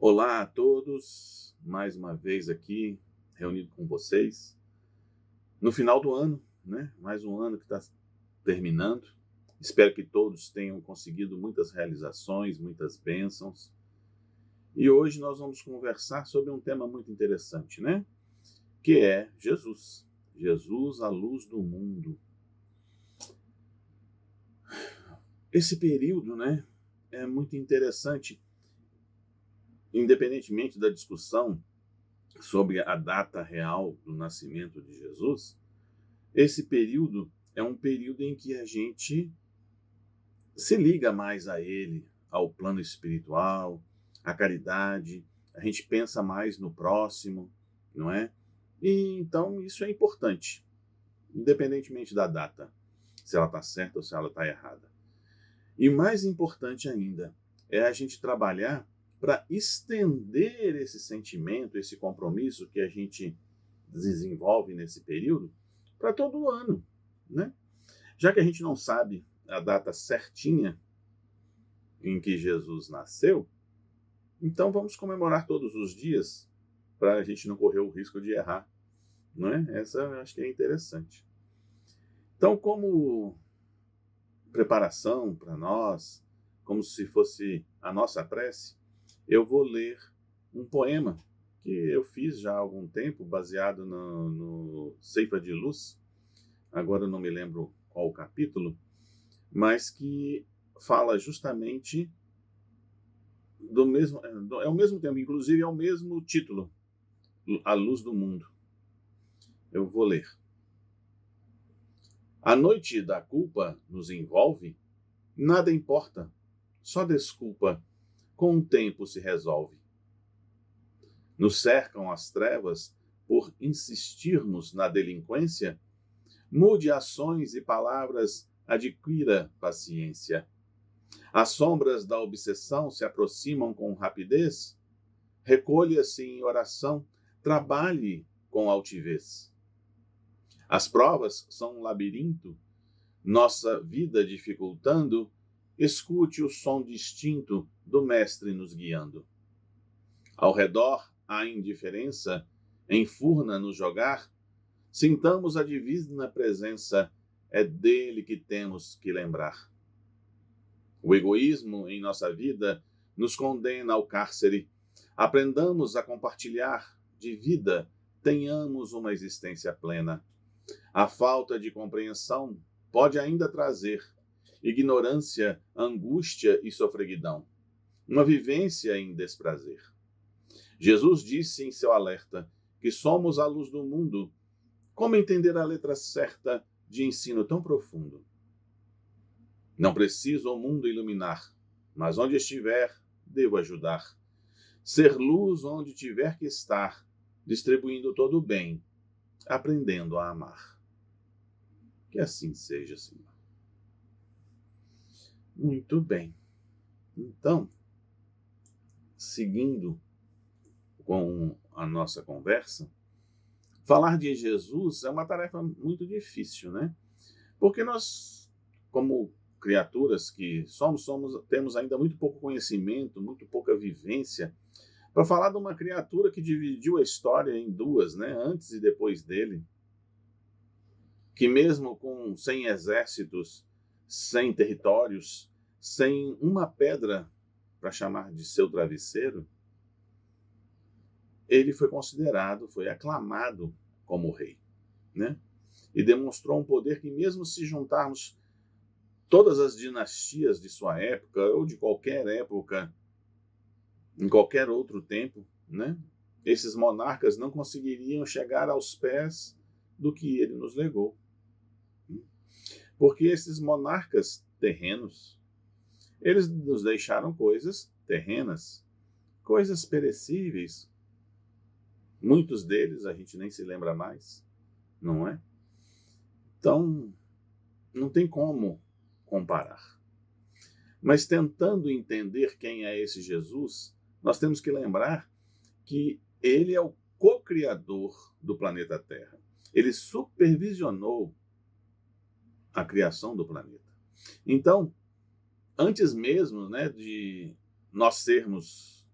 Olá a todos, mais uma vez aqui reunido com vocês no final do ano, né? Mais um ano que está terminando. Espero que todos tenham conseguido muitas realizações, muitas bênçãos. E hoje nós vamos conversar sobre um tema muito interessante, né? Que é Jesus. Jesus, a luz do mundo. Esse período, né, é muito interessante, independentemente da discussão sobre a data real do nascimento de Jesus. Esse período é um período em que a gente se liga mais a ele, ao plano espiritual, à caridade, a gente pensa mais no próximo, não é? E então isso é importante, independentemente da data, se ela está certa ou se ela está errada. E mais importante ainda é a gente trabalhar para estender esse sentimento, esse compromisso que a gente desenvolve nesse período para todo o ano, né? Já que a gente não sabe a data certinha em que Jesus nasceu, então vamos comemorar todos os dias para a gente não correr o risco de errar, não é? Essa eu acho que é interessante. Então, como preparação para nós, como se fosse a nossa prece, eu vou ler um poema que eu fiz já há algum tempo, baseado no Ceifa de Luz. Agora eu não me lembro qual o capítulo, mas que fala justamente do mesmo, é o mesmo tempo, inclusive é o mesmo título, A Luz do Mundo. Eu vou ler. A noite da culpa nos envolve, nada importa, só desculpa, com o tempo se resolve. Nos cercam as trevas por insistirmos na delinquência, mude ações e palavras, adquira paciência. As sombras da obsessão se aproximam com rapidez, recolha-se em oração, trabalhe com altivez. As provas são um labirinto, nossa vida dificultando, escute o som distinto do Mestre nos guiando. Ao redor a indiferença enfurna no jogar, sintamos a divina presença, é dele que temos que lembrar. O egoísmo em nossa vida nos condena ao cárcere. Aprendamos a compartilhar de vida, tenhamos uma existência plena. A falta de compreensão pode ainda trazer ignorância, angústia e sofreguidão, uma vivência em desprazer. Jesus disse em seu alerta que somos a luz do mundo. Como entender a letra certa de ensino tão profundo? Não preciso o mundo iluminar, mas onde estiver, devo ajudar. Ser luz onde tiver que estar, distribuindo todo o bem, aprendendo a amar. Que assim seja, Senhor. Muito bem. Então, seguindo com a nossa conversa, falar de Jesus é uma tarefa muito difícil, né? Porque nós, como criaturas que temos ainda muito pouco conhecimento, muito pouca vivência, para falar de uma criatura que dividiu a história em duas, né? Antes e depois dele, que mesmo sem exércitos, sem territórios, sem uma pedra para chamar de seu travesseiro, ele foi considerado, foi aclamado como rei, né? E demonstrou um poder que, mesmo se juntarmos todas as dinastias de sua época, ou de qualquer época, em qualquer outro tempo, né, esses monarcas não conseguiriam chegar aos pés do que ele nos legou. Porque esses monarcas terrenos, eles nos deixaram coisas terrenas, coisas perecíveis. Muitos deles a gente nem se lembra mais, não é? Então, não tem como comparar. Mas tentando entender quem é esse Jesus, nós temos que lembrar que ele é o co-criador do planeta Terra. Ele supervisionou a criação do planeta. Então, antes mesmo, né, de nós sermos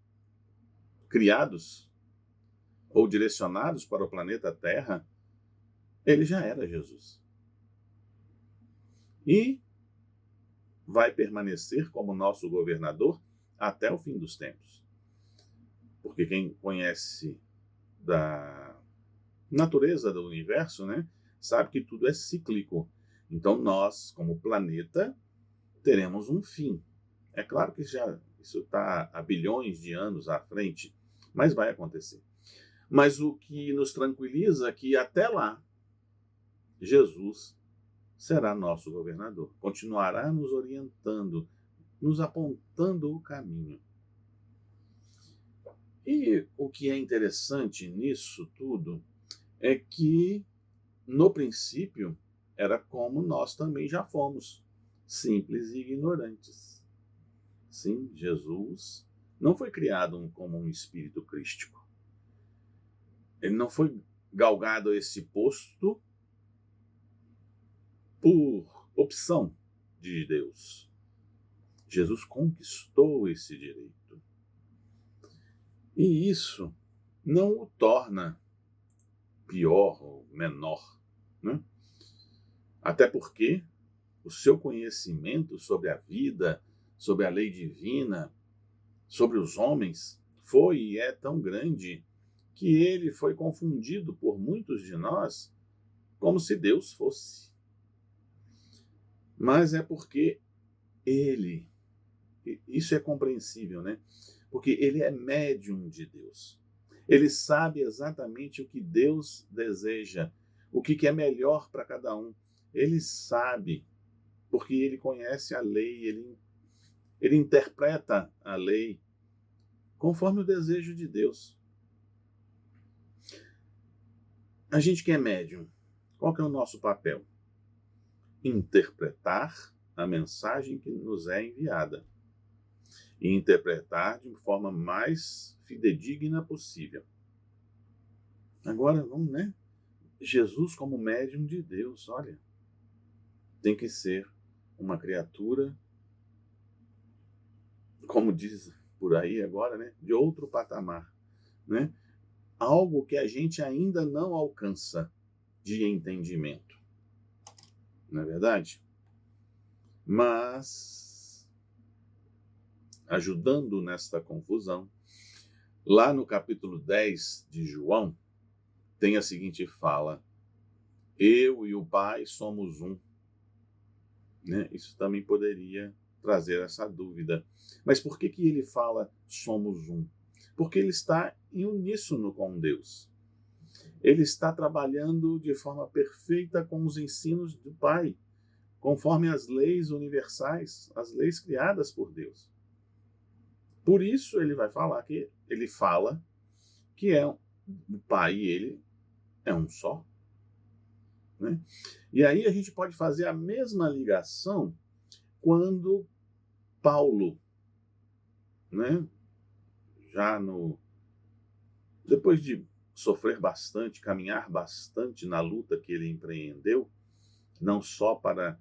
criados ou direcionados para o planeta Terra, ele já era Jesus. E vai permanecer como nosso governador até o fim dos tempos. Porque quem conhece da natureza do universo, né, sabe que tudo é cíclico. Então nós, como planeta, teremos um fim. É claro que isso está há bilhões de anos à frente, mas vai acontecer. Mas o que nos tranquiliza é que até lá, Jesus será nosso governador, continuará nos orientando, nos apontando o caminho. E o que é interessante nisso tudo é que, no princípio, era como nós também já fomos, simples e ignorantes. Sim, Jesus não foi criado como um espírito crístico. Ele não foi galgado a esse posto por opção de Deus. Jesus conquistou esse direito. E isso não o torna pior ou menor, né? Até porque o seu conhecimento sobre a vida, sobre a lei divina, sobre os homens, foi e é tão grande que ele foi confundido por muitos de nós como se Deus fosse. Mas é porque ele, isso é compreensível, né? Porque ele é médium de Deus. Ele sabe exatamente o que Deus deseja, o que é melhor para cada um. Ele sabe, porque ele conhece a lei, ele interpreta a lei conforme o desejo de Deus. A gente que é médium, qual que é o nosso papel? Interpretar a mensagem que nos é enviada e interpretar de forma mais fidedigna possível. Agora, vamos, né? Jesus como médium de Deus, olha, tem que ser uma criatura, como diz por aí agora, né? De outro patamar, né? Algo que a gente ainda não alcança de entendimento. Não é verdade? Mas, ajudando nesta confusão, lá no capítulo 10 de João, tem a seguinte fala: eu e o Pai somos um. Né? Isso também poderia trazer essa dúvida. Mas por que ele fala somos um? Porque ele está em uníssono com Deus. Ele está trabalhando de forma perfeita com os ensinos do Pai, conforme as leis universais, as leis criadas por Deus. Por isso ele vai falar que ele fala que o Pai e ele é um só. Né? E aí a gente pode fazer a mesma ligação quando Paulo, né, depois de sofrer bastante, caminhar bastante na luta que ele empreendeu, não só para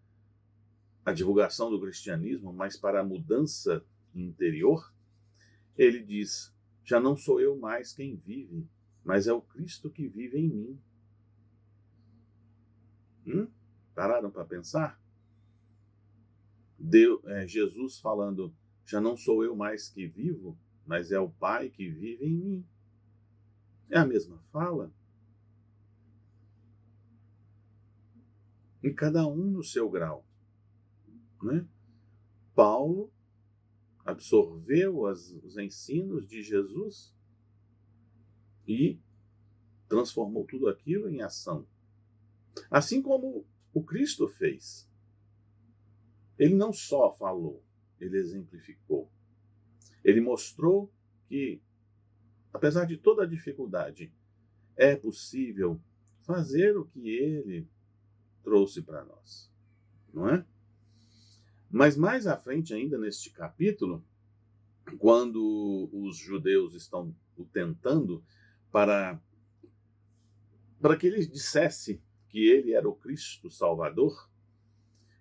a divulgação do cristianismo, mas para a mudança interior, ele diz: já não sou eu mais quem vive, mas é o Cristo que vive em mim. Pararam para pensar? Jesus falando: já não sou eu mais que vivo, mas é o Pai que vive em mim. É a mesma fala. E cada um no seu grau. Né? Paulo absorveu os ensinos de Jesus e transformou tudo aquilo em ação. Assim como o Cristo fez. Ele não só falou, ele exemplificou. Ele mostrou que, apesar de toda a dificuldade, é possível fazer o que ele trouxe para nós. Não é? Mas mais à frente ainda neste capítulo, quando os judeus estão o tentando para que ele dissesse que ele era o Cristo Salvador,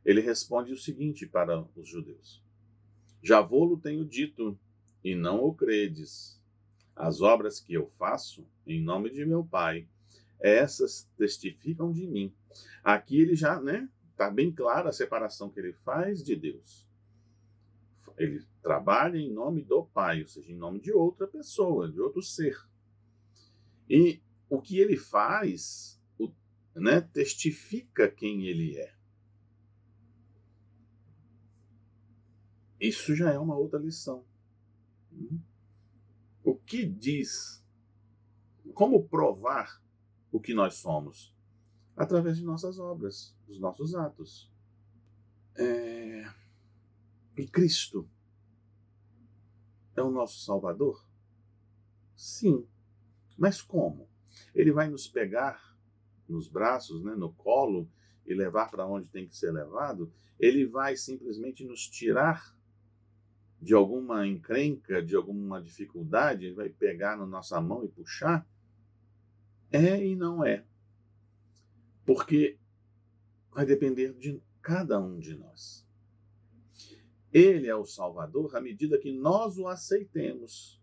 ele responde o seguinte para os judeus: já vou-lo tenho dito, e não o credes. As obras que eu faço em nome de meu Pai, essas testificam de mim. Aqui ele já, tá bem clara a separação que ele faz de Deus. Ele trabalha em nome do Pai, ou seja, em nome de outra pessoa, de outro ser. E o que ele faz, testifica quem ele é. Isso já é uma outra lição. O que diz? Como provar o que nós somos? Através de nossas obras, dos nossos atos. E Cristo é o nosso Salvador? Sim. Mas como? Ele vai nos pegar nos braços, no colo, e levar para onde tem que ser levado? Ele vai simplesmente nos tirar de alguma encrenca, de alguma dificuldade? Ele vai pegar na nossa mão e puxar? É e não é. Porque vai depender de cada um de nós. Ele é o Salvador à medida que nós o aceitemos.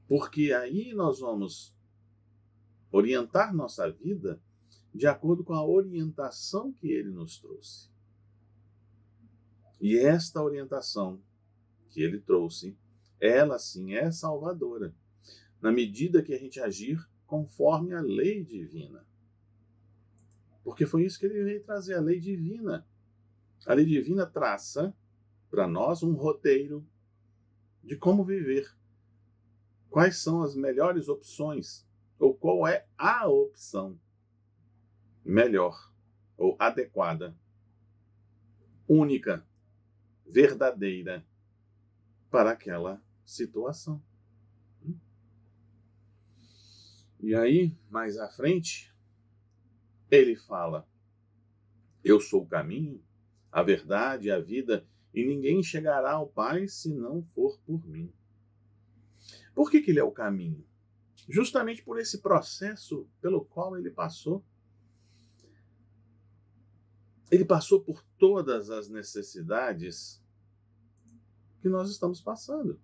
Porque aí nós vamos orientar nossa vida de acordo com a orientação que ele nos trouxe. E esta orientação que ele trouxe, ela sim é salvadora, na medida que a gente agir conforme a lei divina. Porque foi isso que ele veio trazer, a lei divina. A lei divina traça para nós um roteiro de como viver. Quais são as melhores opções? Ou qual é a opção melhor ou adequada, única, verdadeira para aquela situação. E aí, mais à frente, ele fala: eu sou o caminho, a verdade e a vida, e ninguém chegará ao Pai se não for por mim. Por que ele é o caminho? Justamente por esse processo pelo qual ele passou. Ele passou por todas as necessidades que nós estamos passando.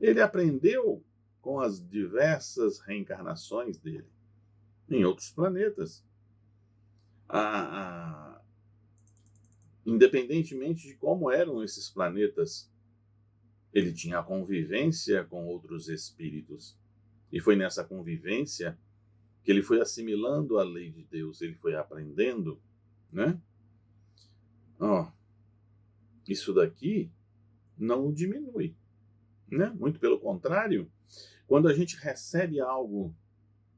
Ele aprendeu com as diversas reencarnações dele em outros planetas. Independentemente de como eram esses planetas, ele tinha a convivência com outros espíritos. E foi nessa convivência que ele foi assimilando a lei de Deus, ele foi aprendendo, isso daqui não o diminui, Muito pelo contrário, quando a gente recebe algo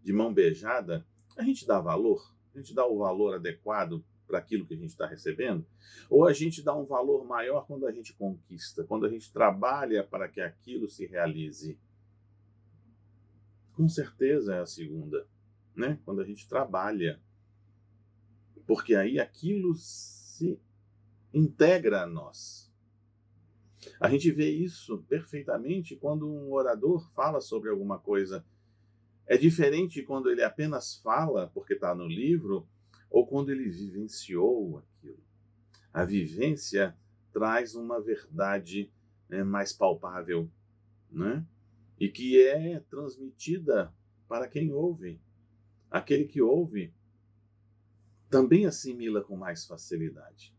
de mão beijada, a gente dá valor, a gente dá o valor adequado para aquilo que a gente está recebendo, ou a gente dá um valor maior quando a gente conquista, quando a gente trabalha para que aquilo se realize. Com certeza é a segunda, Quando a gente trabalha, porque aí aquilo se integra a nós. A gente vê isso perfeitamente quando um orador fala sobre alguma coisa. É diferente quando ele apenas fala porque está no livro ou quando ele vivenciou aquilo. A vivência traz uma verdade mais palpável, e que é transmitida para quem ouve. Aquele que ouve também assimila com mais facilidade.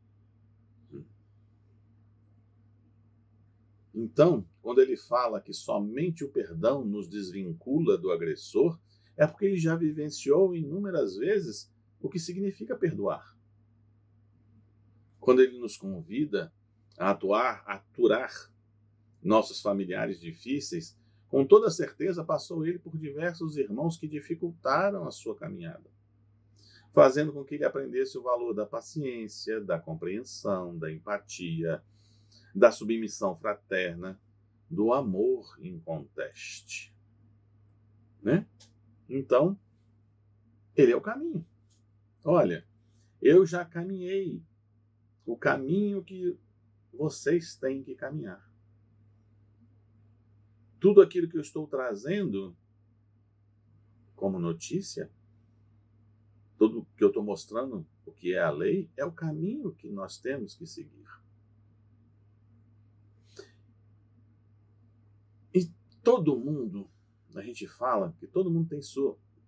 Então, quando ele fala que somente o perdão nos desvincula do agressor, é porque ele já vivenciou inúmeras vezes o que significa perdoar. Quando ele nos convida a aturar nossos familiares difíceis, com toda certeza passou ele por diversos irmãos que dificultaram a sua caminhada, fazendo com que ele aprendesse o valor da paciência, da compreensão, da empatia, da submissão fraterna, do amor inconteste. Então, ele é o caminho. Olha, eu já caminhei o caminho que vocês têm que caminhar. Tudo aquilo que eu estou trazendo como notícia, tudo que eu estou mostrando, o que é a lei, é o caminho que nós temos que seguir. todo mundo, a gente fala que todo mundo tem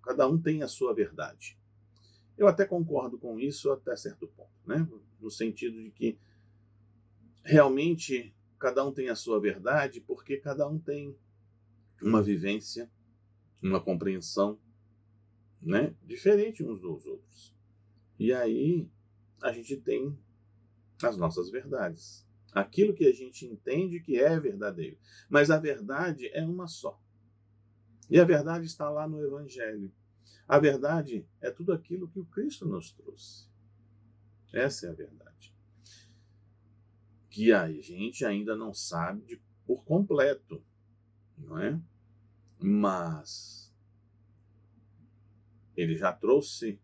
cada um tem a sua verdade. Eu até concordo com isso até certo ponto, né? No sentido de que realmente cada um tem a sua verdade, porque cada um tem uma vivência, uma compreensão, né, diferente uns dos outros. E aí a gente tem as nossas verdades, aquilo que a gente entende que é verdadeiro. Mas a verdade é uma só. E a verdade está lá no Evangelho. A verdade é tudo aquilo que o Cristo nos trouxe. Essa é a verdade. Que a gente ainda não sabe por completo, não é? Mas ele já trouxe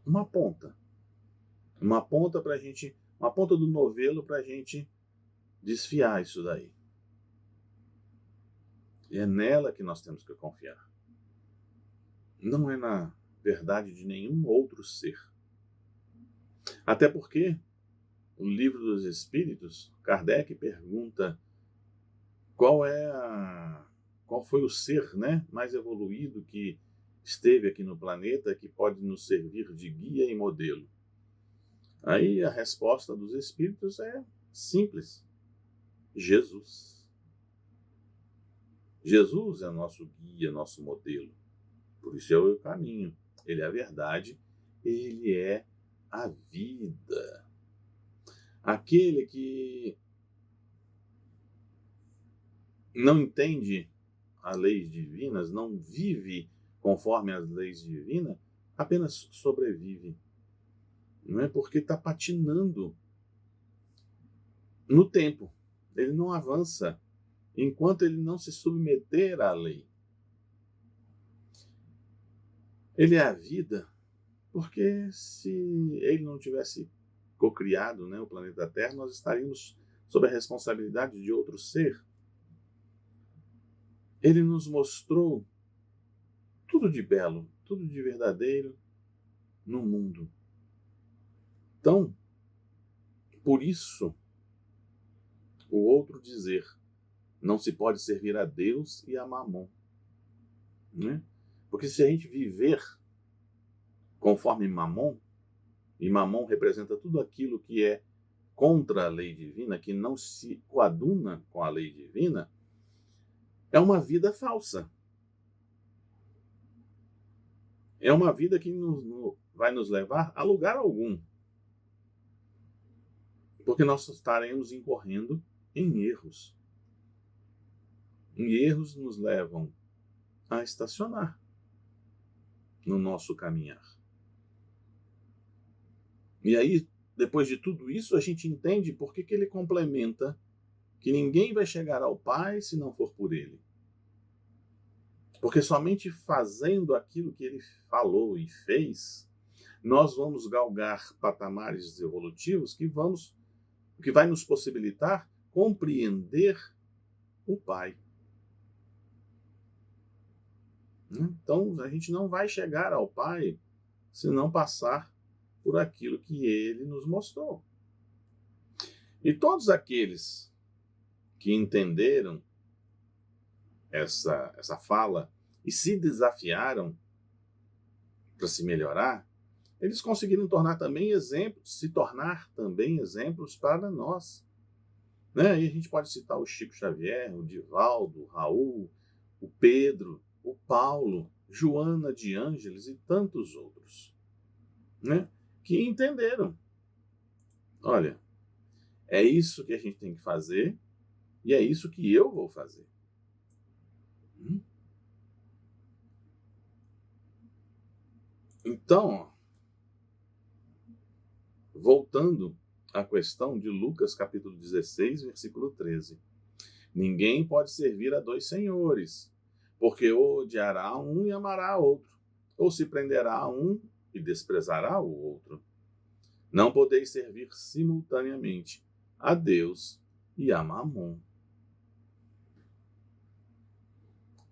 uma ponta para a gente, uma ponta do novelo para a gente desfiar isso daí. E é nela que nós temos que confiar. Não é na verdade de nenhum outro ser. Até porque o Livro dos Espíritos, Kardec pergunta qual foi o ser, né, mais evoluído que esteve aqui no planeta, que pode nos servir de guia e modelo. Aí a resposta dos Espíritos é simples: Jesus. Jesus é nosso guia, nosso modelo. Por isso é o caminho. Ele é a verdade, ele é a vida. Aquele que não entende as leis divinas, não vive conforme as leis divinas, apenas sobrevive. Não é porque está patinando no tempo. Ele não avança enquanto ele não se submeter à lei. Ele é a vida, porque se ele não tivesse cocriado, né, o planeta Terra, nós estaríamos sob a responsabilidade de outro ser. Ele nos mostrou tudo de belo, tudo de verdadeiro no mundo. Então, por isso, o outro dizer, não se pode servir a Deus e a Mamon. Né? Porque se a gente viver conforme Mamon, e Mamon representa tudo aquilo que é contra a lei divina, que não se coaduna com a lei divina, é uma vida falsa. É uma vida que vai nos levar a lugar algum. Porque nós estaremos incorrendo em erros. E erros nos levam a estacionar no nosso caminhar. E aí, depois de tudo isso, a gente entende por que ele complementa que ninguém vai chegar ao Pai se não for por ele. Porque somente fazendo aquilo que ele falou e fez, nós vamos galgar patamares evolutivos que vai nos possibilitar compreender o Pai. Então, a gente não vai chegar ao Pai se não passar por aquilo que ele nos mostrou. E todos aqueles que entenderam essa fala e se desafiaram para se melhorar, eles conseguiram se tornar também exemplos para nós. Né? E a gente pode citar o Chico Xavier, o Divaldo, o Raul, o Pedro, o Paulo, Joana de Ângeles e tantos outros, né? Que entenderam. Olha, é isso que a gente tem que fazer e é isso que eu vou fazer. Então, voltando à questão de Lucas capítulo 16, versículo 13. Ninguém pode servir a dois senhores, porque ou odiará um e amará outro, ou se prenderá a um e desprezará o outro. Não podeis servir simultaneamente a Deus e a Mamon.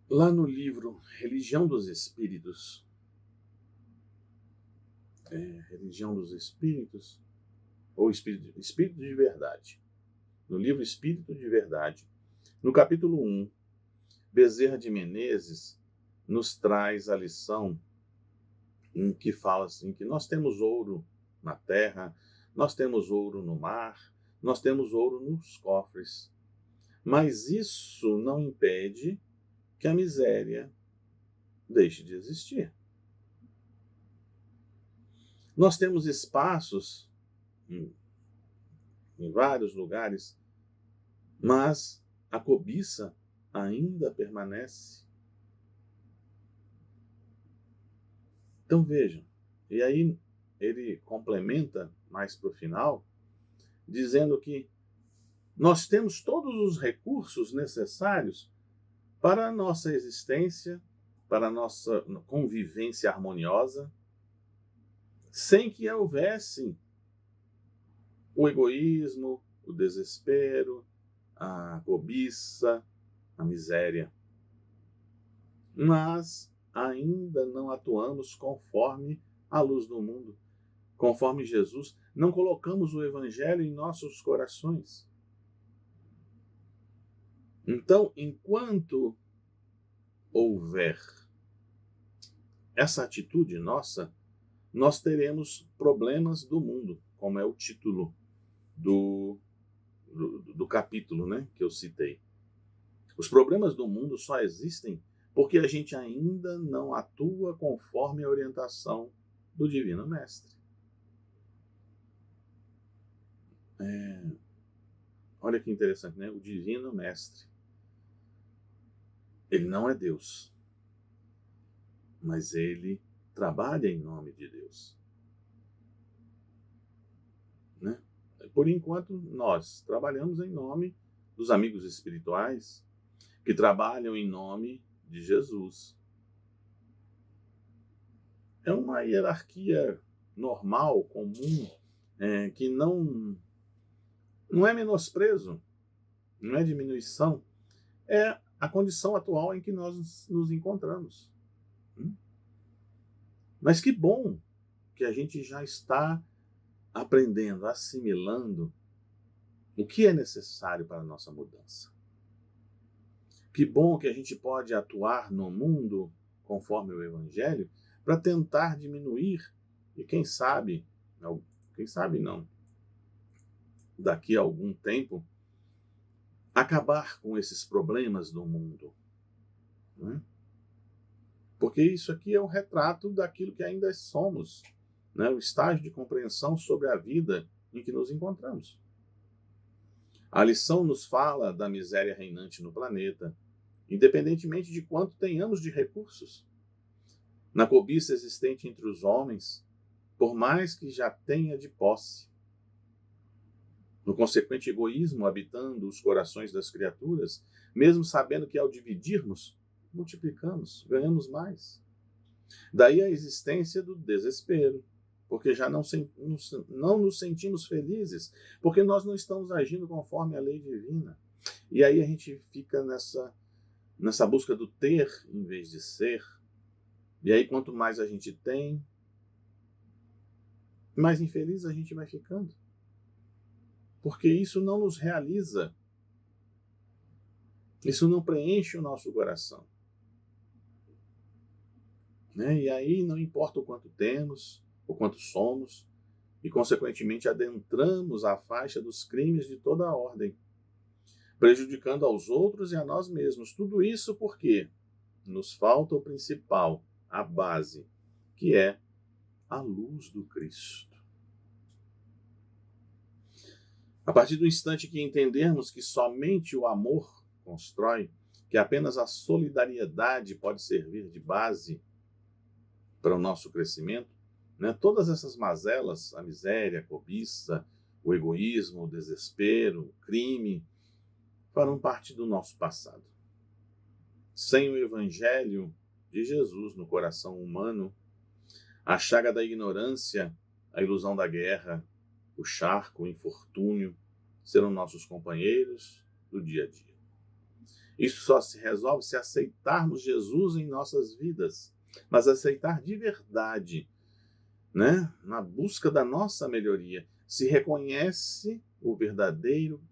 Lá no livro Religião dos Espíritos, Religião dos Espíritos, ou Espírito de Verdade. No livro Espírito de Verdade, No capítulo 1, Bezerra de Menezes nos traz a lição em que fala assim, que nós temos ouro na terra, nós temos ouro no mar, nós temos ouro nos cofres. Mas isso não impede que a miséria deixe de existir. Nós temos espaços em vários lugares, mas a cobiça ainda permanece. Então vejam, e aí ele complementa mais para o final, dizendo que nós temos todos os recursos necessários para a nossa existência, para a nossa convivência harmoniosa, sem que houvesse o egoísmo, o desespero, a cobiça, a miséria. Mas ainda não atuamos conforme a luz do mundo, conforme Jesus. Não colocamos o Evangelho em nossos corações. Então, enquanto houver essa atitude nossa, nós teremos problemas do mundo, como é o título do capítulo, né, que eu citei. Os problemas do mundo só existem porque a gente ainda não atua conforme a orientação do Divino Mestre. Olha que interessante, né? O Divino Mestre. Ele não é Deus, mas ele trabalha em nome de Deus. Né? Por enquanto, nós trabalhamos em nome dos amigos espirituais, que trabalham em nome de Jesus. É uma hierarquia normal, comum, que não é menosprezo, não é diminuição, é a condição atual em que nós nos encontramos. Mas que bom que a gente já está aprendendo, assimilando o que é necessário para a nossa mudança. Que bom que a gente pode atuar no mundo conforme o Evangelho para tentar diminuir e quem sabe não, daqui a algum tempo, acabar com esses problemas do mundo. Né? Porque isso aqui é um retrato daquilo que ainda somos, né? O estágio de compreensão sobre a vida em que nos encontramos. A lição nos fala da miséria reinante no planeta, independentemente de quanto tenhamos de recursos. Na cobiça existente entre os homens, por mais que já tenha de posse. No consequente egoísmo habitando os corações das criaturas, mesmo sabendo que ao dividirmos, multiplicamos, ganhamos mais. Daí a existência do desespero, porque já não nos sentimos felizes, porque nós não estamos agindo conforme a lei divina. E aí a gente fica nessa busca do ter em vez de ser. E aí quanto mais a gente tem, mais infeliz a gente vai ficando. Porque isso não nos realiza. Isso não preenche o nosso coração. Né? E aí não importa o quanto temos, o quanto somos, e consequentemente adentramos a faixa dos crimes de toda a ordem, prejudicando aos outros e a nós mesmos. Tudo isso porque nos falta o principal, a base, que é a luz do Cristo. A partir do instante que entendermos que somente o amor constrói, que apenas a solidariedade pode servir de base para o nosso crescimento, né? Todas essas mazelas, a miséria, a cobiça, o egoísmo, o desespero, o crime, farão parte do nosso passado. Sem o Evangelho de Jesus no coração humano, a chaga da ignorância, a ilusão da guerra, o charco, o infortúnio, serão nossos companheiros do dia a dia. Isso só se resolve se aceitarmos Jesus em nossas vidas, mas aceitar de verdade, né? Na busca da nossa melhoria. Se reconhece o verdadeiro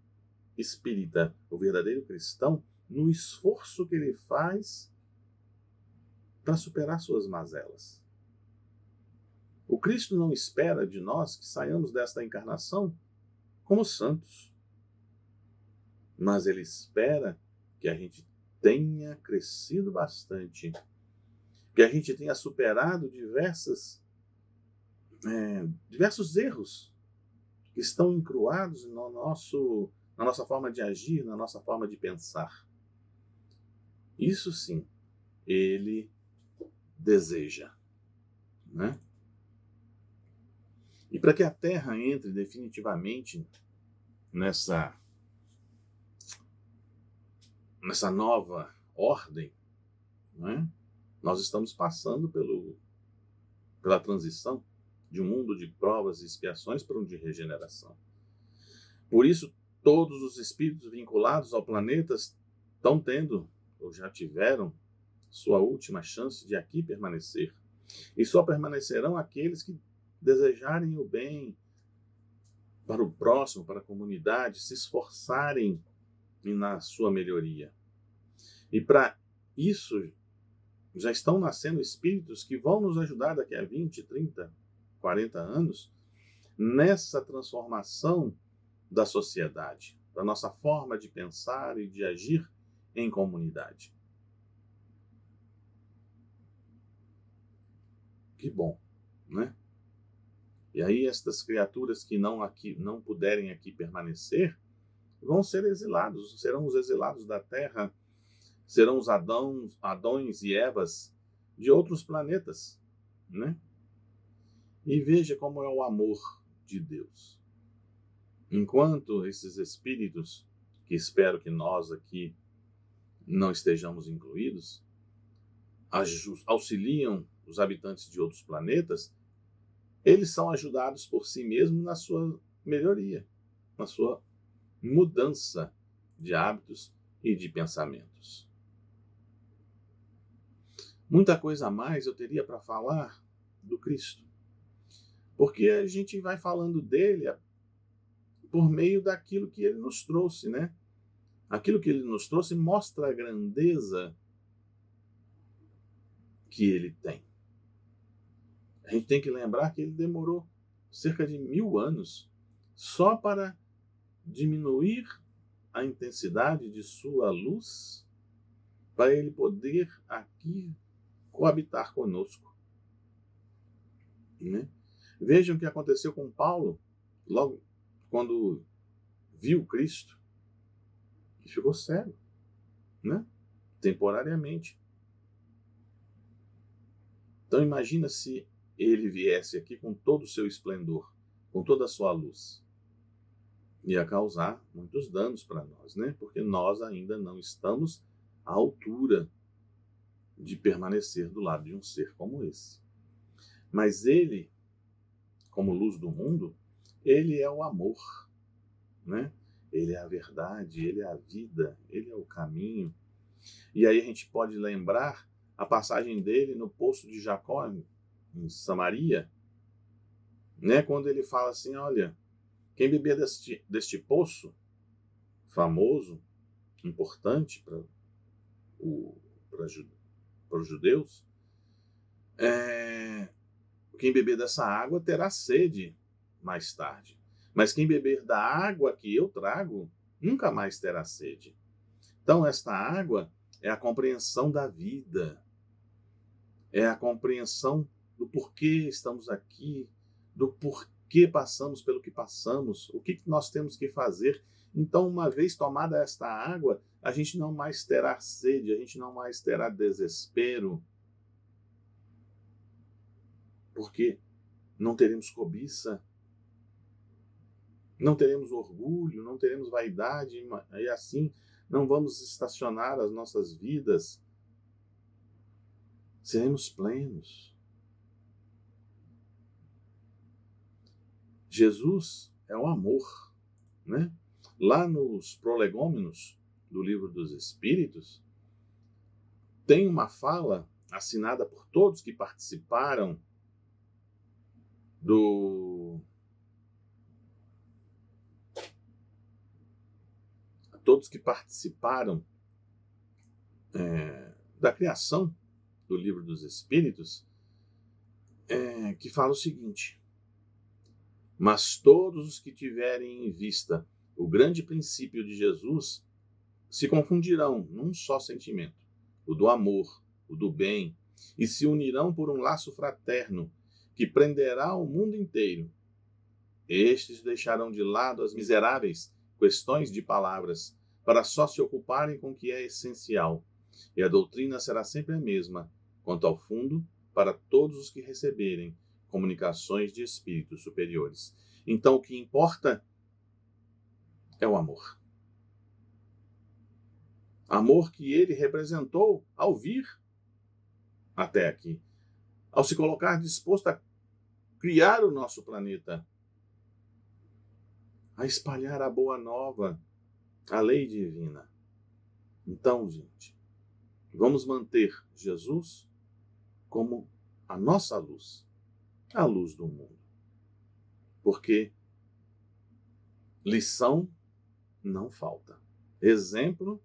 espírita, o verdadeiro cristão, no esforço que ele faz para superar suas mazelas. O Cristo não espera de nós que saiamos desta encarnação como santos, mas ele espera que a gente tenha crescido bastante, que a gente tenha superado diversos erros que estão encruados na nossa forma de agir, na nossa forma de pensar. Isso sim, ele deseja, né? E para que a Terra entre definitivamente nessa nova ordem, né? Nós estamos passando pela transição de um mundo de provas e expiações para um de regeneração. Por isso, todos os espíritos vinculados ao planeta estão tendo, ou já tiveram, sua última chance de aqui permanecer. E só permanecerão aqueles que desejarem o bem para o próximo, para a comunidade, se esforçarem na sua melhoria. E para isso, já estão nascendo espíritos que vão nos ajudar daqui a 20, 30, 40 anos nessa transformação da sociedade, da nossa forma de pensar e de agir em comunidade. Que bom, né? E aí estas criaturas que não puderem aqui permanecer vão ser exilados, serão os exilados da Terra, serão os Adões e Evas de outros planetas, né? E veja como é o amor de Deus. Enquanto esses espíritos, que espero que nós aqui não estejamos incluídos, auxiliam os habitantes de outros planetas, eles são ajudados por si mesmos na sua melhoria, na sua mudança de hábitos e de pensamentos. Muita coisa a mais eu teria para falar do Cristo, porque a gente vai falando dele por meio daquilo que ele nos trouxe, né? Aquilo que ele nos trouxe mostra a grandeza que ele tem. A gente tem que lembrar que ele demorou cerca de 1000 anos só para diminuir a intensidade de sua luz, para ele poder aqui coabitar conosco, né? Vejam o que aconteceu com Paulo, logo quando viu Cristo, que ficou cego, né? Temporariamente. Então imagina se ele viesse aqui com todo o seu esplendor, com toda a sua luz. Ia causar muitos danos para nós, né? Porque nós ainda não estamos à altura de permanecer do lado de um ser como esse. Mas ele, como luz do mundo, ele é o amor, né? Ele é a verdade, ele é a vida, ele é o caminho. E aí a gente pode lembrar a passagem dele no poço de Jacó, em Samaria, né? Quando ele fala assim, olha, quem beber deste poço, famoso, importante para os judeus, quem beber dessa água terá sede mais tarde. Mas quem beber da água que eu trago, nunca mais terá sede. Então, esta água é a compreensão da vida, é a compreensão do porquê estamos aqui, do porquê passamos pelo que passamos, o que nós temos que fazer. Então, uma vez tomada esta água, a gente não mais terá sede, a gente não mais terá desespero, porque não teremos cobiça, não teremos orgulho, não teremos vaidade, e assim não vamos estacionar as nossas vidas. Seremos plenos. Jesus é o amor, né? Lá nos prolegômenos do Livro dos Espíritos, tem uma fala assinada por todos que participaram todos que participaram da criação do Livro dos Espíritos, que fala o seguinte: mas todos os que tiverem em vista o grande princípio de Jesus se confundirão num só sentimento, o do amor, o do bem, e se unirão por um laço fraterno que prenderá o mundo inteiro. Estes deixarão de lado as miseráveis questões de palavras para só se ocuparem com o que é essencial, e a doutrina será sempre a mesma, quanto ao fundo, para todos os que receberem comunicações de espíritos superiores. Então, o que importa é o amor. Amor que ele representou ao vir até aqui, ao se colocar disposto a criar o nosso planeta, a espalhar a boa nova, a lei divina. Então, gente, vamos manter Jesus como a nossa luz, a luz do mundo. Porque lição não falta. Exemplo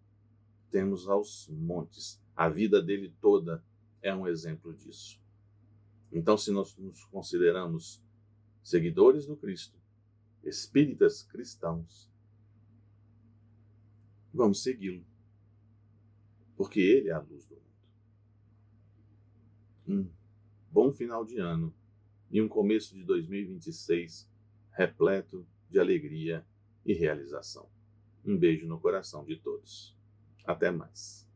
temos aos montes. A vida dele toda é um exemplo disso. Então, se nós nos consideramos seguidores do Cristo, espíritas cristãos, vamos segui-lo, porque ele é a luz do mundo. Bom final de ano e um começo de 2026 repleto de alegria e realização. Um beijo no coração de todos. Até mais.